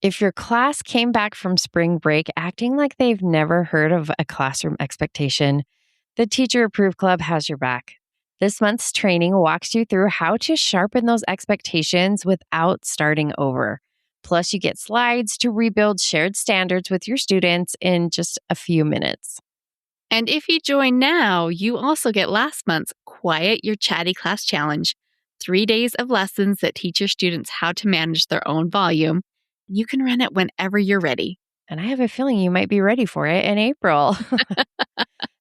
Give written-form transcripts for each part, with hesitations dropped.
If your class came back from spring break acting like they've never heard of a classroom expectation, the Teacher Approved Club has your back. This month's training walks you through how to sharpen those expectations without starting over. Plus, you get slides to rebuild shared standards with your students in just a few minutes. And if you join now, you also get last month's Quiet Your Chatty Class Challenge, 3 days of lessons that teach your students how to manage their own volume. You can run it whenever you're ready. And I have a feeling you might be ready for it in April.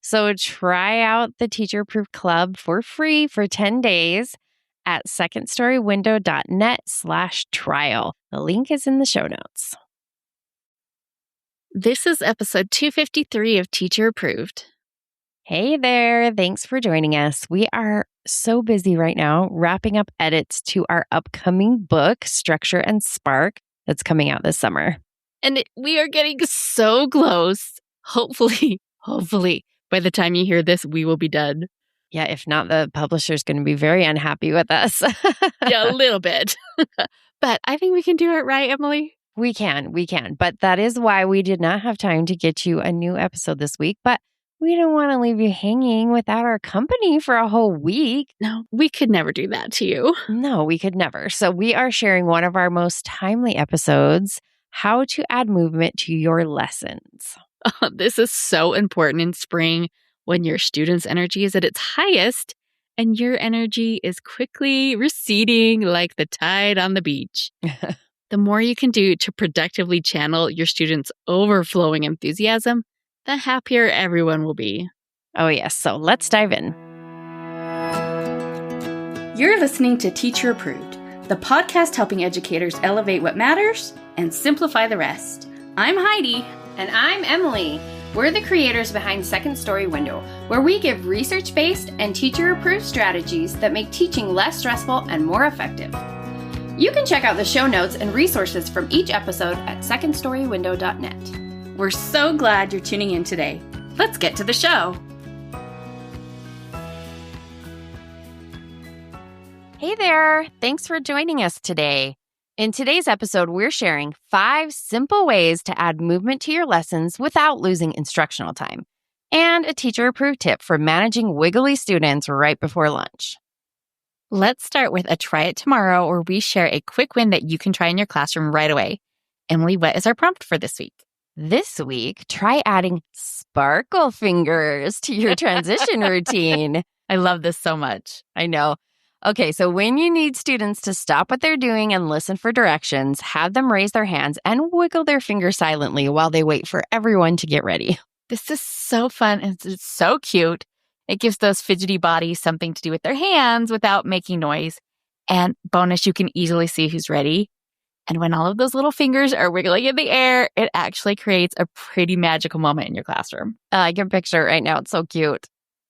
So try out the Teacher Approved Club for free for 10 days at secondstorywindow.net/trial. The link is in the show notes. This is episode 253 of Teacher Approved. Hey there. Thanks for joining us. We are so busy right now wrapping up edits to our upcoming book, Structure and Spark, that's coming out this summer. And we are getting so close. Hopefully, by the time you hear this, we will be done. Yeah, if not, the publisher's going to be very unhappy with us. Yeah, a little bit. But I think we can do it, right, Emily? We can. But that is why we did not have time to get you a new episode this week. But we don't want to leave you hanging without our company for a whole week. No, we could never do that to you. No, we could never. So we are sharing one of our most timely episodes, how to add movement to your lessons. This is so important in spring when your students' energy is at its highest and your energy is quickly receding like the tide on the beach. The more you can do to productively channel your students' overflowing enthusiasm, the happier everyone will be. Oh, yes. So let's dive in. You're listening to Teacher Approved, the podcast helping educators elevate what matters and simplify the rest. I'm Heidi. And I'm Emily. We're the creators behind Second Story Window, where we give research-based and teacher-approved strategies that make teaching less stressful and more effective. You can check out the show notes and resources from each episode at secondstorywindow.net. We're so glad you're tuning in today. Let's get to the show. Hey there. Thanks for joining us today. In today's episode, we're sharing 5 simple ways to add movement to your lessons without losing instructional time, and a teacher-approved tip for managing wiggly students right before lunch. Let's start with a try it tomorrow, where we share a quick win that you can try in your classroom right away. Emily, what is our prompt for this week? This week, try adding sparkle fingers to your transition routine. I love this so much. I know. Okay, so when you need students to stop what they're doing and listen for directions, have them raise their hands and wiggle their fingers silently while they wait for everyone to get ready. This is so fun and it's so cute. It gives those fidgety bodies something to do with their hands without making noise. And bonus, you can easily see who's ready. And when all of those little fingers are wiggling in the air, it actually creates a pretty magical moment in your classroom. I can picture it right now. It's so cute.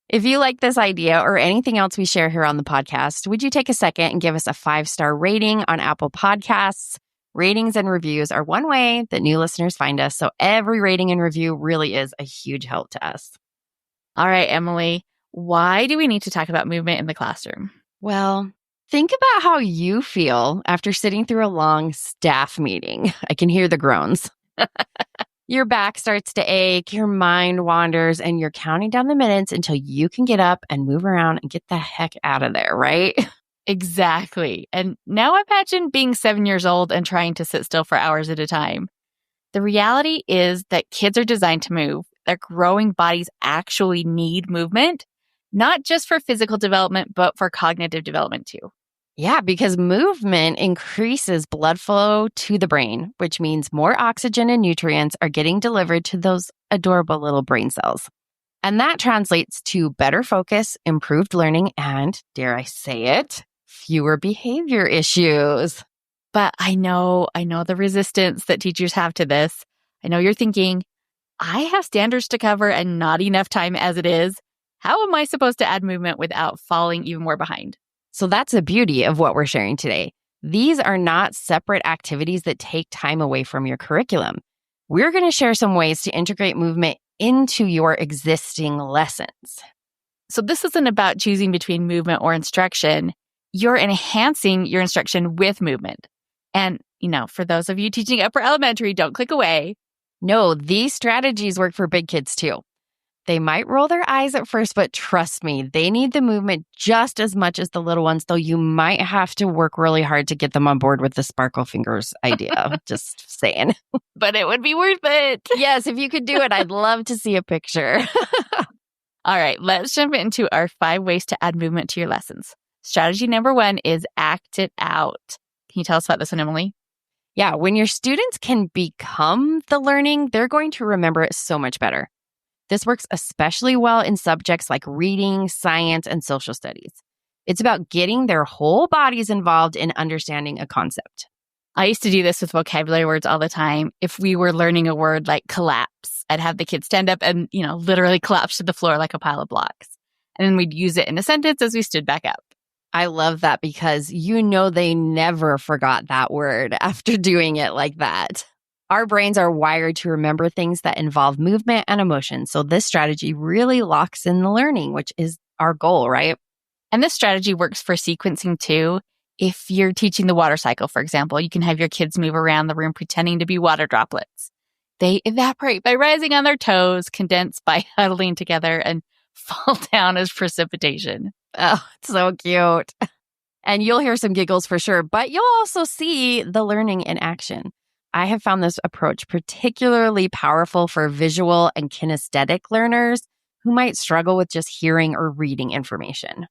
If you like this idea or anything else we share here on the podcast, would you take a second and give us a 5-star rating on Apple Podcasts? Ratings and reviews are one way that new listeners find us, so every rating and review really is a huge help to us. All right, Emily, why do we need to talk about movement in the classroom? Well, think about how you feel after sitting through a long staff meeting. I can hear the groans. Your back starts to ache, your mind wanders, and you're counting down the minutes until you can get up and move around and get the heck out of there, right? Exactly. And now imagine being 7 years old and trying to sit still for hours at a time. The reality is that kids are designed to move. Their growing bodies actually need movement, not just for physical development, but for cognitive development too. Yeah, because movement increases blood flow to the brain, which means more oxygen and nutrients are getting delivered to those adorable little brain cells. And that translates to better focus, improved learning, and, dare I say it, fewer behavior issues. But I know the resistance that teachers have to this. I know you're thinking, I have standards to cover and not enough time as it is. How am I supposed to add movement without falling even more behind? So that's the beauty of what we're sharing today. These are not separate activities that take time away from your curriculum. We're going to share some ways to integrate movement into your existing lessons. So this isn't about choosing between movement or instruction. You're enhancing your instruction with movement. And for those of you teaching upper elementary, don't click away. No, these strategies work for big kids too. They might roll their eyes at first, but trust me, they need the movement just as much as the little ones, though you might have to work really hard to get them on board with the sparkle fingers idea. Just saying. But it would be worth it. Yes, if you could do it, I'd love to see a picture. All right, let's jump into our 5 ways to add movement to your lessons. Strategy number 1 is act it out. Can you tell us about this one, Emily? Yeah, when your students can become the learning, they're going to remember it so much better. This works especially well in subjects like reading, science, and social studies. It's about getting their whole bodies involved in understanding a concept. I used to do this with vocabulary words all the time. If we were learning a word like collapse, I'd have the kids stand up and, literally collapse to the floor like a pile of blocks. And then we'd use it in a sentence as we stood back up. I love that because they never forgot that word after doing it like that. Our brains are wired to remember things that involve movement and emotion. So this strategy really locks in the learning, which is our goal, right? And this strategy works for sequencing too. If you're teaching the water cycle, for example, you can have your kids move around the room pretending to be water droplets. They evaporate by rising on their toes, condense by huddling together, and fall down as precipitation. Oh, it's so cute. And you'll hear some giggles for sure, but you'll also see the learning in action. I have found this approach particularly powerful for visual and kinesthetic learners who might struggle with just hearing or reading information.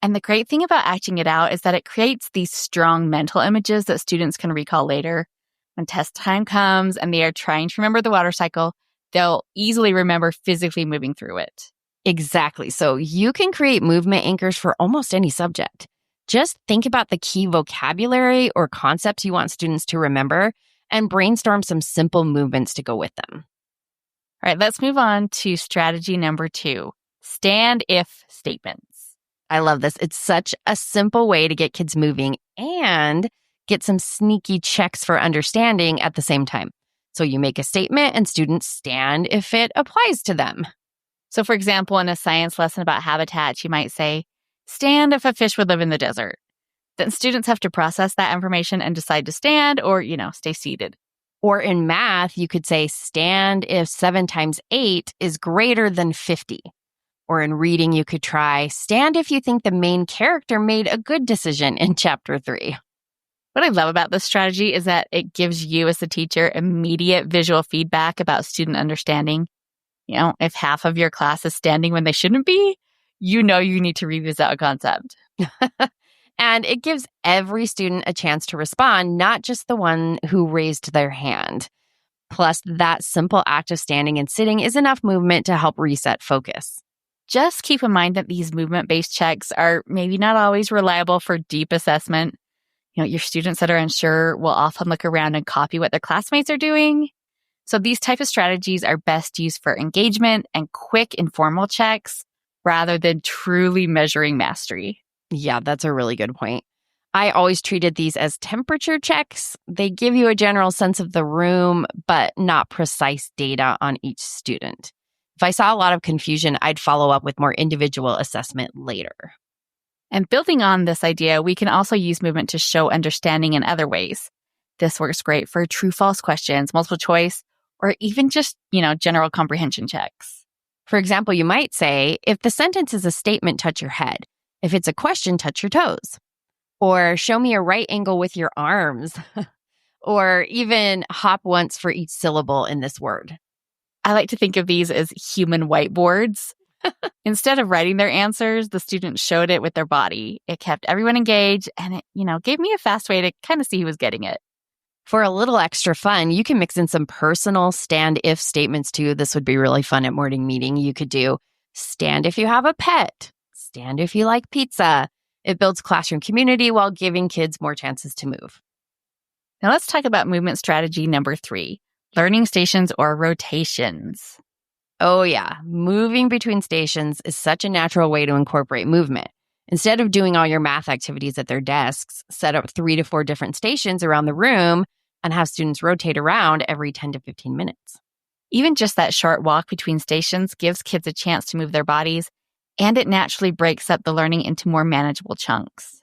And the great thing about acting it out is that it creates these strong mental images that students can recall later. When test time comes and they are trying to remember the water cycle, they'll easily remember physically moving through it. Exactly. So you can create movement anchors for almost any subject. Just think about the key vocabulary or concepts you want students to remember and brainstorm some simple movements to go with them. All right, let's move on to strategy number 2, stand-if statements. I love this. It's such a simple way to get kids moving and get some sneaky checks for understanding at the same time. So you make a statement and students stand if it applies to them. So for example, in a science lesson about habitats, you might say, stand if a fish would live in the desert. Then students have to process that information and decide to stand or, stay seated. Or in math, you could say, stand if 7 times 8 is greater than 50. Or in reading, you could try, stand if you think the main character made a good decision in chapter 3. What I love about this strategy is that it gives you as the teacher immediate visual feedback about student understanding. If half of your class is standing when they shouldn't be, you need to revisit a concept. And it gives every student a chance to respond, not just the one who raised their hand. Plus, that simple act of standing and sitting is enough movement to help reset focus. Just keep in mind that these movement-based checks are maybe not always reliable for deep assessment. Your students that are unsure will often look around and copy what their classmates are doing. So these type of strategies are best used for engagement and quick informal checks rather than truly measuring mastery. Yeah, that's a really good point. I always treated these as temperature checks. They give you a general sense of the room, but not precise data on each student. If I saw a lot of confusion, I'd follow up with more individual assessment later. And building on this idea, we can also use movement to show understanding in other ways. This works great for true-false questions, multiple choice, or even just, general comprehension checks. For example, you might say, if the sentence is a statement, touch your head. If it's a question, touch your toes. Or show me a right angle with your arms. Or even hop once for each syllable in this word. I like to think of these as human whiteboards. Instead of writing their answers, the student showed it with their body. It kept everyone engaged and it, gave me a fast way to kind of see who was getting it. For a little extra fun, you can mix in some personal stand-if statements too. This would be really fun at morning meeting. You could do, stand if you have a pet. Stand if you like pizza. It builds classroom community while giving kids more chances to move. Now let's talk about movement strategy number 3, learning stations or rotations. Oh yeah, moving between stations is such a natural way to incorporate movement. Instead of doing all your math activities at their desks, set up 3 to 4 different stations around the room and have students rotate around every 10 to 15 minutes. Even just that short walk between stations gives kids a chance to move their bodies, and it naturally breaks up the learning into more manageable chunks.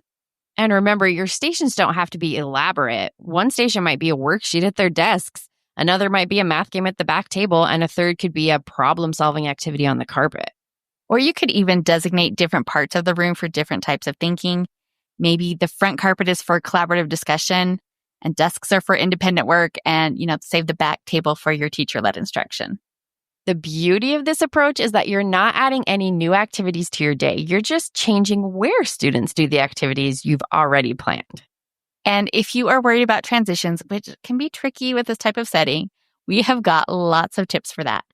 And remember, your stations don't have to be elaborate. One station might be a worksheet at their desks, another might be a math game at the back table, and a third could be a problem-solving activity on the carpet. Or you could even designate different parts of the room for different types of thinking. Maybe the front carpet is for collaborative discussion, and desks are for independent work, and, save the back table for your teacher-led instruction. The beauty of this approach is that you're not adding any new activities to your day. You're just changing where students do the activities you've already planned. And if you are worried about transitions, which can be tricky with this type of setting, we have got lots of tips for that.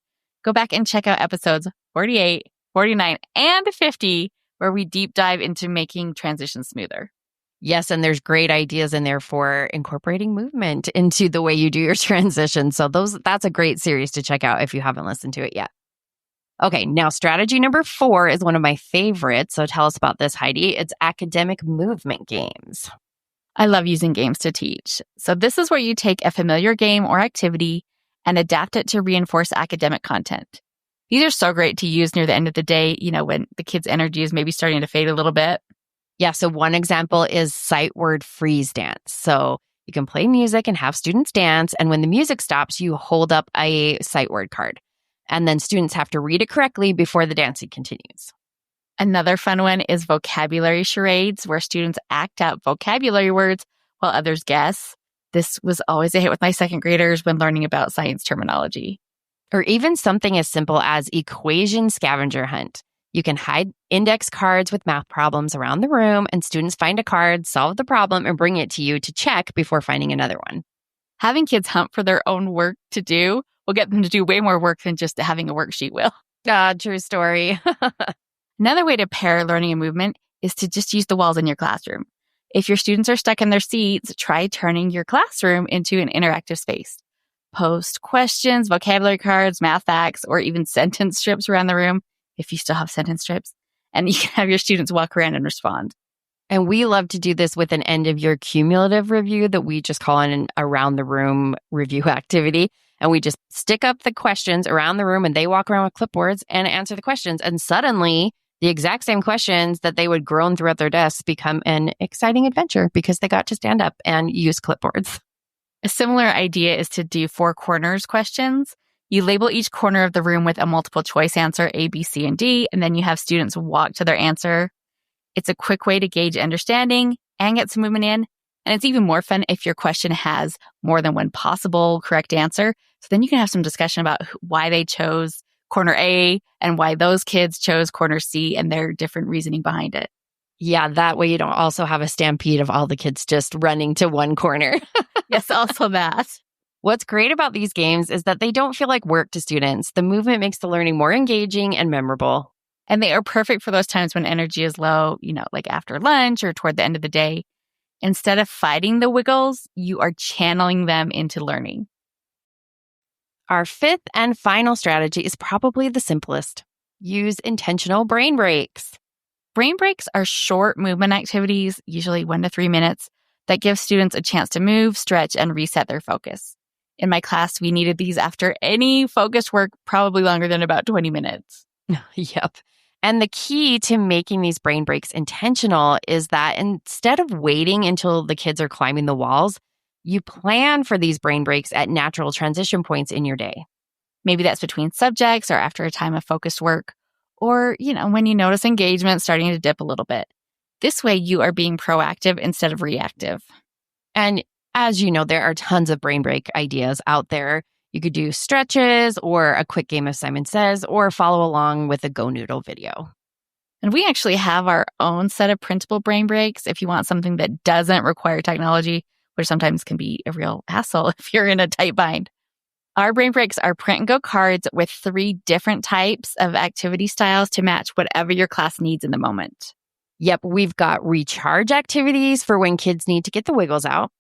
Go back and check out episodes 48, 49, and 50, where we deep dive into making transitions smoother. Yes, and there's great ideas in there for incorporating movement into the way you do your transition. So that's a great series to check out if you haven't listened to it yet. Okay, now strategy number 4 is one of my favorites. So tell us about this, Heidi. It's academic movement games. I love using games to teach. So this is where you take a familiar game or activity and adapt it to reinforce academic content. These are so great to use near the end of the day, when the kids' energy is maybe starting to fade a little bit. Yeah, so one example is sight word freeze dance. So you can play music and have students dance, and when the music stops, you hold up a sight word card. And then students have to read it correctly before the dancing continues. Another fun one is vocabulary charades, where students act out vocabulary words while others guess. This was always a hit with my second graders when learning about science terminology. Or even something as simple as equation scavenger hunt. You can hide index cards with math problems around the room, and students find a card, solve the problem, and bring it to you to check before finding another one. Having kids hunt for their own work to do will get them to do way more work than just having a worksheet will. True story. Another way to pair learning and movement is to just use the walls in your classroom. If your students are stuck in their seats, try turning your classroom into an interactive space. Post questions, vocabulary cards, math facts, or even sentence strips around the room, if you still have sentence strips, and you can have your students walk around and respond. And we love to do this with an end of year cumulative review that we just call an around the room review activity. And we just stick up the questions around the room, and they walk around with clipboards and answer the questions. And suddenly the exact same questions that they would groan throughout their desks become an exciting adventure because they got to stand up and use clipboards. A similar idea is to do 4 corners questions. You label each corner of the room with a multiple choice answer, A, B, C, and D, and then you have students walk to their answer. It's a quick way to gauge understanding and get some movement in. And it's even more fun if your question has more than one possible correct answer. So then you can have some discussion about why they chose corner A and why those kids chose corner C and their different reasoning behind it. Yeah, that way you don't also have a stampede of all the kids just running to one corner. Yes, also that. What's great about these games is that they don't feel like work to students. The movement makes the learning more engaging and memorable. And they are perfect for those times when energy is low, like after lunch or toward the end of the day. Instead of fighting the wiggles, you are channeling them into learning. Our 5th and final strategy is probably the simplest. Use intentional brain breaks. Brain breaks are short movement activities, usually 1 to 3 minutes, that give students a chance to move, stretch, and reset their focus. In my class, we needed these after any focused work, probably longer than about 20 minutes. Yep. And the key to making these brain breaks intentional is that instead of waiting until the kids are climbing the walls, you plan for these brain breaks at natural transition points in your day. Maybe that's between subjects or after a time of focused work, or, when you notice engagement starting to dip a little bit. This way, you are being proactive instead of reactive. And as you know, there are tons of brain break ideas out there. You could do stretches or a quick game of Simon Says or follow along with a Go Noodle video. And we actually have our own set of printable brain breaks if you want something that doesn't require technology, which sometimes can be a real hassle if you're in a tight bind. Our brain breaks are print and go cards with 3 different types of activity styles to match whatever your class needs in the moment. Yep, we've got recharge activities for when kids need to get the wiggles out,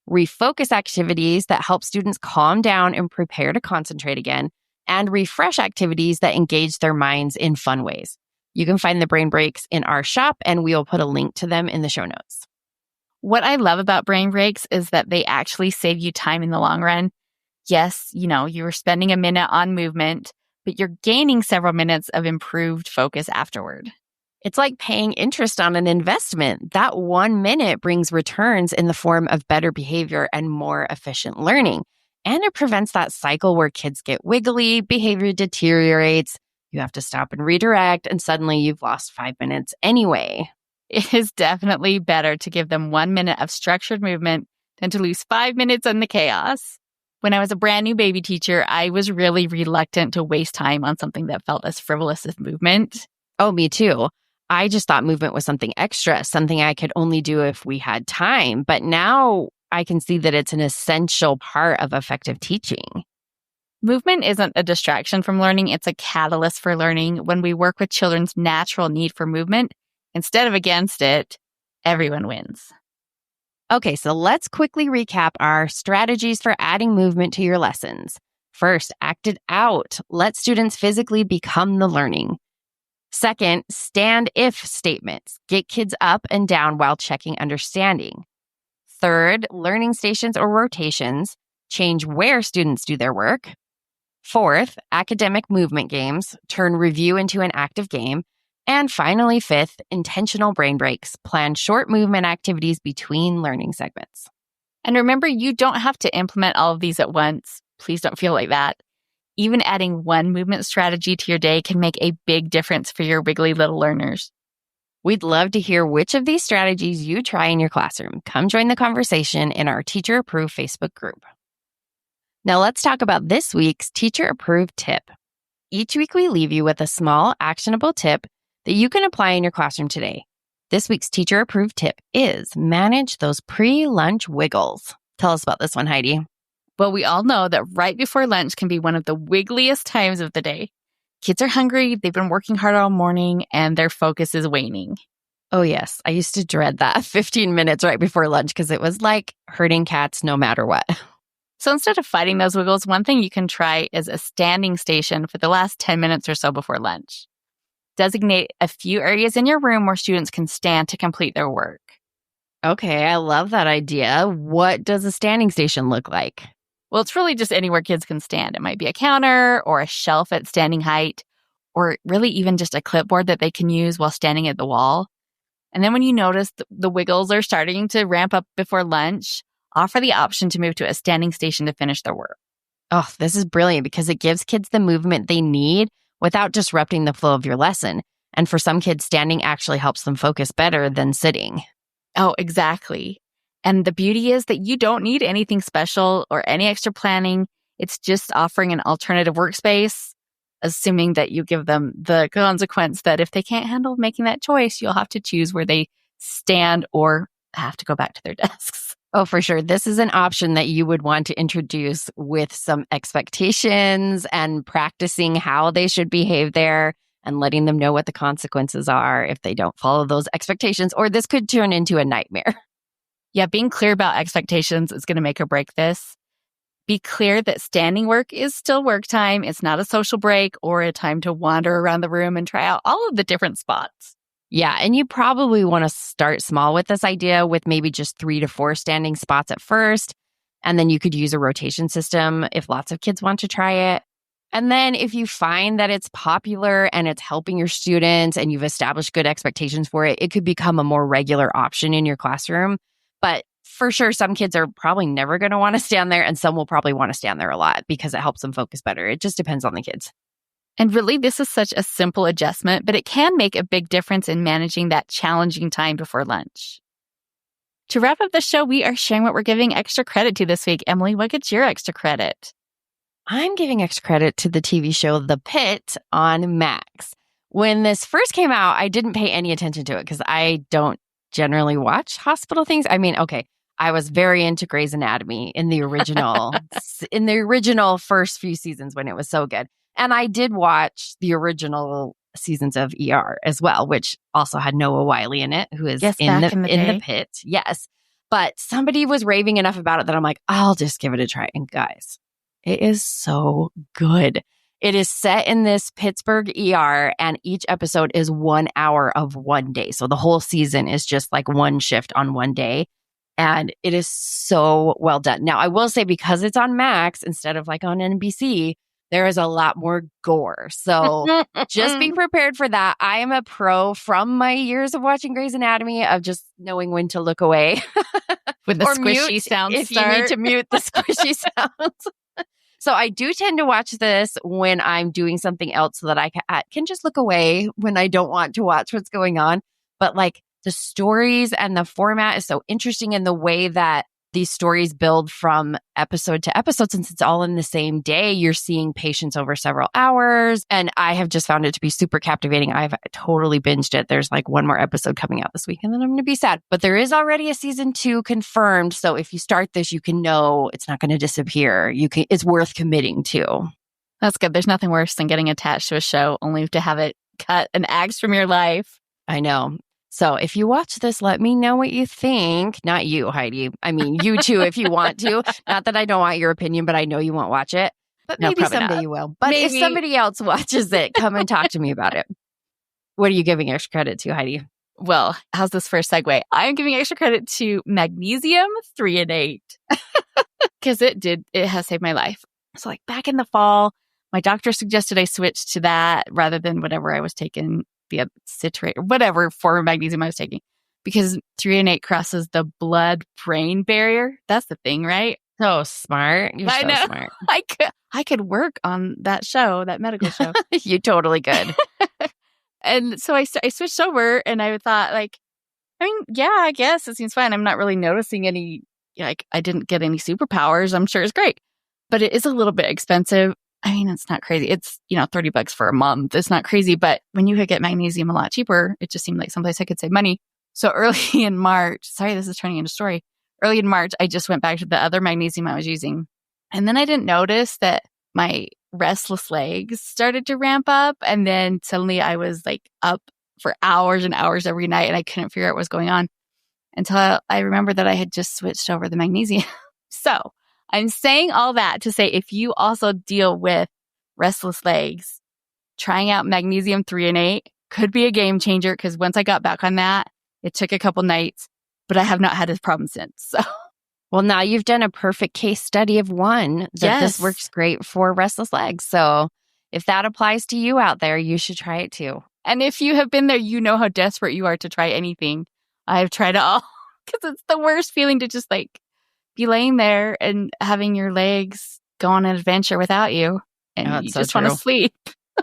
refocus activities that help students calm down and prepare to concentrate again, and refresh activities that engage their minds in fun ways. You can find the brain breaks in our shop, and we'll put a link to them in the show notes. What I love about brain breaks is that they actually save you time in the long run. Yes, you were spending a minute on movement, but you're gaining several minutes of improved focus afterward. It's like paying interest on an investment. That 1 minute brings returns in the form of better behavior and more efficient learning. And it prevents that cycle where kids get wiggly, behavior deteriorates, you have to stop and redirect, and suddenly you've lost 5 minutes anyway. It is definitely better to give them 1 minute of structured movement than to lose 5 minutes in the chaos. When I was a brand new baby teacher, I was really reluctant to waste time on something that felt as frivolous as movement. Oh, me too. I just thought movement was something extra, something I could only do if we had time. But now I can see that it's an essential part of effective teaching. Movement isn't a distraction from learning. It's a catalyst for learning. When we work with children's natural need for movement instead of against it, everyone wins. Okay, so let's quickly recap our strategies for adding movement to your lessons. First, act it out. Let students physically become the learning. Second, stand if statements. Get kids up and down while checking understanding. Third, learning stations or rotations. Change where students do their work. Fourth, academic movement games. Turn review into an active game. And finally, fifth, intentional brain breaks. Plan short movement activities between learning segments. And remember, you don't have to implement all of these at once. Please don't feel like that. Even adding one movement strategy to your day can make a big difference for your wiggly little learners. We'd love to hear which of these strategies you try in your classroom. Come join the conversation in our Teacher Approved Facebook group. Now let's talk about this week's Teacher Approved tip. Each week we leave you with a small, actionable tip that you can apply in your classroom today. This week's Teacher Approved tip is manage those pre-lunch wiggles. Tell us about this one, Heidi. Well, we all know that right before lunch can be one of the wiggliest times of the day. Kids are hungry, they've been working hard all morning, and their focus is waning. Oh, yes. I used to dread that 15 minutes right before lunch because it was like herding cats no matter what. So instead of fighting those wiggles, one thing you can try is a standing station for the last 10 minutes or so before lunch. Designate a few areas in your room where students can stand to complete their work. Okay, I love that idea. What does a standing station look like? Well, it's really just anywhere kids can stand. It might be a counter or a shelf at standing height, or really even just a clipboard that they can use while standing at the wall. And then when you notice the wiggles are starting to ramp up before lunch, offer the option to move to a standing station to finish their work. Oh, this is brilliant because it gives kids the movement they need without disrupting the flow of your lesson. And for some kids, standing actually helps them focus better than sitting. Oh, exactly. And the beauty is that you don't need anything special or any extra planning. It's just offering an alternative workspace, assuming that you give them the consequence that if they can't handle making that choice, you'll have to choose where they stand or have to go back to their desks. Oh, for sure. This is an option that you would want to introduce with some expectations and practicing how they should behave there and letting them know what the consequences are if they don't follow those expectations, or this could turn into a nightmare. Yeah, being clear about expectations is going to make or break this. Be clear that standing work is still work time. It's not a social break or a time to wander around the room and try out all of the different spots. Yeah, and you probably want to start small with this idea with maybe just 3 to 4 standing spots at first. And then you could use a rotation system if lots of kids want to try it. And then if you find that it's popular and it's helping your students and you've established good expectations for it, it could become a more regular option in your classroom. But for sure, some kids are probably never going to want to stand there and some will probably want to stand there a lot because it helps them focus better. It just depends on the kids. And really, this is such a simple adjustment, but it can make a big difference in managing that challenging time before lunch. To wrap up the show, we are sharing what we're giving extra credit to this week. Emily, what gets your extra credit? I'm giving extra credit to the TV show The Pit on Max. When this first came out, I didn't pay any attention to it because I don't generally watch hospital things. I mean, okay, I was very into Grey's Anatomy in the original first few seasons when it was so good. And I did watch the original seasons of ER as well, which also had Noah Wyle in it, who is in the pit. Yes. But somebody was raving enough about it that I'm like, I'll just give it a try. And guys, it is so good. It is set in this Pittsburgh ER, and each episode is 1 hour of one day. So the whole season is just like one shift on one day. And it is so well done. Now, I will say because it's on Max instead of like on NBC, there is a lot more gore. So just be prepared for that. I am a pro from my years of watching Grey's Anatomy of just knowing when to look away. When the or squishy mute sounds if start. you need to mute the squishy sounds. So I do tend to watch this when I'm doing something else so that I can just look away when I don't want to watch what's going on. But like the stories and the format is so interesting in the way that these stories build from episode to episode. Since it's all in the same day, you're seeing patients over several hours. And I have just found it to be super captivating. I've totally binged it. There's like one more episode coming out this week and then I'm going to be sad. But there is already a season 2 confirmed. So if you start this, you can know it's not going to disappear. It's worth committing to. That's good. There's nothing worse than getting attached to a show only to have it cut and axed from your life. I know. So if you watch this, let me know what you think. Not you, Heidi. I mean, you too, if you want to. Not that I don't want your opinion, but I know you won't watch it. But No, maybe probably someday not. you will. But Maybe. if somebody else watches it, come and talk to me about it. What are you giving extra credit to, Heidi? Well, how's this for a segue? I'm giving extra credit to magnesium 3 and 8 because it has saved my life. So like back in the fall, my doctor suggested I switch to that rather than whatever I was taking, the citrate or whatever form of magnesium I was taking, because 3 and 8 crosses the blood-brain barrier. That's the thing, right? So smart. You're I so know. smart. I could work on that show, that medical show. You totally could. And so I switched over and I thought like, I mean, yeah, I guess it seems fine. I'm not really noticing any, like I didn't get any superpowers. I'm sure it's great, but it is a little bit expensive. I mean, it's not crazy. It's, $30 for a month. It's not crazy, but when you could get magnesium a lot cheaper, it just seemed like someplace I could save money. So early in March, sorry, this is turning into a story. Early in March, I just went back to the other magnesium I was using. And then I didn't notice that my restless legs started to ramp up. And then suddenly I was like up for hours and hours every night and I couldn't figure out what was going on until I remembered that I had just switched over the magnesium. So I'm saying all that to say if you also deal with restless legs, trying out magnesium 3 and 8 could be a game changer because once I got back on that, it took a couple nights, but I have not had this problem since. So. Well, now you've done a perfect case study of one that this works great for restless legs. So if that applies to you out there, you should try it too. And if you have been there, you know how desperate you are to try anything. I've tried it all because it's the worst feeling to just like be laying there and having your legs go on an adventure without you. And you just want to sleep.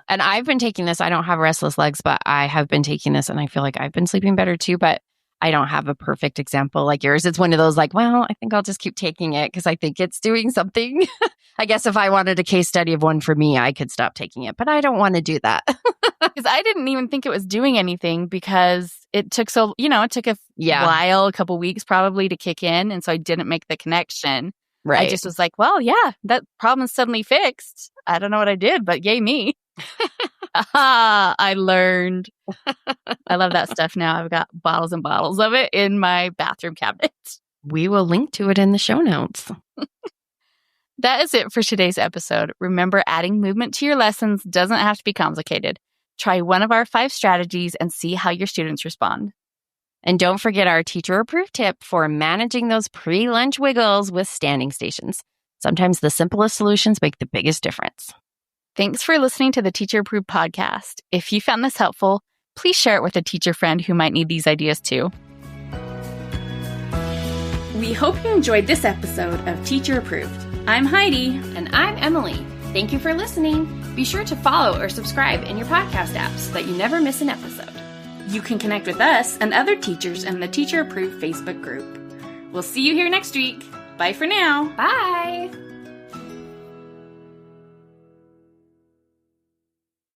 And I've been taking this. I don't have restless legs, but I have been taking this and I feel like I've been sleeping better too. But I don't have a perfect example like yours. It's one of those like, well, I think I'll just keep taking it because I think it's doing something. I guess if I wanted a case study of one for me, I could stop taking it, but I don't want to do that. Because I didn't even think it was doing anything because it took it took a while, a couple weeks probably to kick in. And so I didn't make the connection. Right. I just was like, well, yeah, that problem's suddenly fixed. I don't know what I did, but yay me. I learned. I love that stuff now. I've got bottles and bottles of it in my bathroom cabinet. We will link to it in the show notes. That is it for today's episode. Remember, adding movement to your lessons doesn't have to be complicated. Try one of our 5 strategies and see how your students respond. And don't forget our teacher-approved tip for managing those pre-lunch wiggles with standing stations. Sometimes the simplest solutions make the biggest difference. Thanks for listening to the Teacher Approved podcast. If you found this helpful, please share it with a teacher friend who might need these ideas too. We hope you enjoyed this episode of Teacher Approved. I'm Heidi. And I'm Emily. Thank you for listening. Be sure to follow or subscribe in your podcast app so that you never miss an episode. You can connect with us and other teachers in the Teacher Approved Facebook group. We'll see you here next week. Bye for now. Bye.